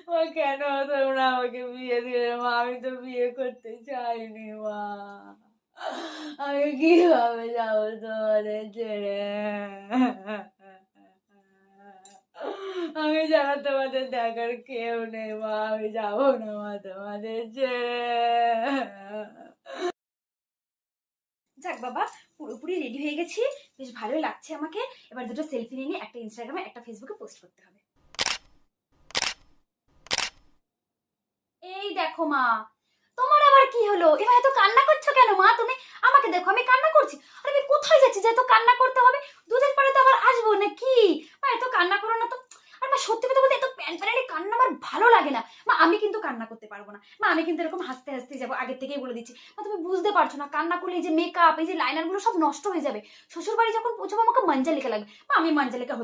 মা কেন তোমরা আমাকে বিয়ে দিলে মা? আমি তো বিয়ে করতে চাইনি মা। আমি কিভাবে যাবো তোমাদের ছেড়ে? আমি জানা তোমাদের দেখার কেউ নেই মা। আমি যাবো না মা তোমাদের ছেড়ে। যাক বাবা, পুরোপুরি রেডি হয়ে গেছি, বেশ ভালোই লাগছে আমাকে। এবার দুটো সেলফি নিয়ে একটা ইনস্টাগ্রামে একটা ফেসবুকে পোস্ট করতে হবে। এই দেখো মা, তোমার আবার কি হলো? এবার এত কান্না করছো কেন মা? তুমি আমাকে দেখো, আমি কান্না করছি? আর আমি কোথায় যাচ্ছি যে এত কান্না করতে হবে? দুদিন পরে তো আবার আসবো নাকি? মা এত কান্না করো না তো। আর মা সত্যি কথা বলতে এত প্যানপ্যানানি কান্না আমার ভালো লাগে না মা। আমি কিন্তু কান্না করতে পারবো না মা। আমি কিন্তু এরকম হাসতে হাসতে যাবো, আগের থেকেই বলে দিচ্ছি মা। তুমি বুঝতে পারছো না, কান্না করলে এই যে মেকআপ, এই যে লাইনার গুলো সব নষ্ট হয়ে যাবে। শ্বশুর বাড়ি যখন পৌঁছাবো আমাকে মঞ্জালিকা লাগবে মা। আমি মঞ্জালিকা